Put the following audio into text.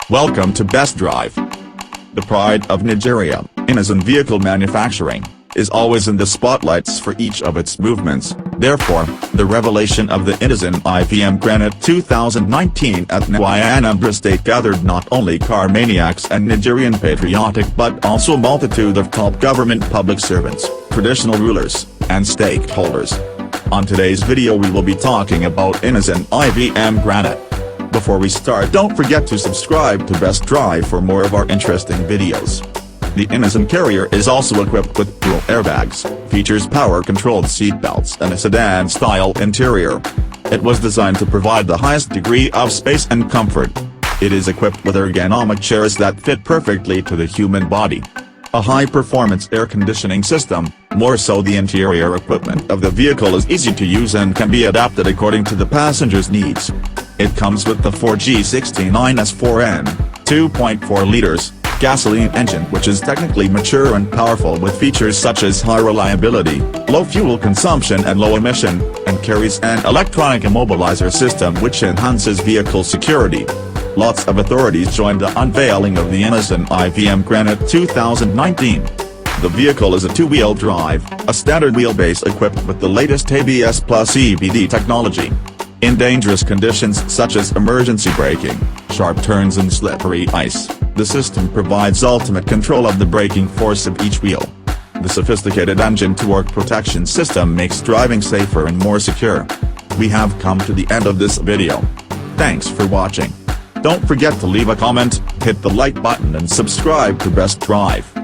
Welcome to Best Drive. The pride of Nigeria, Innoson Vehicle Manufacturing, is always in the spotlights for each of its movements. Therefore, the revelation of the Innoson IVM Granite 2019 at Nnewi Anambra State gathered not only car maniacs and Nigerian patriotic but also a multitude of top government public servants, traditional rulers, and stakeholders. On today's video we will be talking about Innoson IVM Granite. Before we start, don't forget to subscribe to Best Drive for more of our interesting videos. The Innoson carrier is also equipped with dual airbags, features power-controlled seatbelts and a sedan-style interior. It was designed to provide the highest degree of space and comfort. It is equipped with ergonomic chairs that fit perfectly to the human body. A high-performance air conditioning system, more so the interior equipment of the vehicle is easy to use and can be adapted according to the passenger's needs. It comes with the 4G69S4N, 2.4 liters, gasoline engine which is technically mature and powerful with features such as high reliability, low fuel consumption and low emission, and carries an electronic immobilizer system which enhances vehicle security. Lots of authorities joined the unveiling of the Innoson IVM Granite 2019. The vehicle is a two-wheel drive, a standard wheelbase equipped with the latest ABS plus EBD technology. In dangerous conditions such as emergency braking, sharp turns and slippery ice, the system provides ultimate control of the braking force of each wheel. The sophisticated engine-to-work protection system makes driving safer and more secure. We have come to the end of this video. Thanks for watching. Don't forget to leave a comment, hit the like button and subscribe to Best Drive.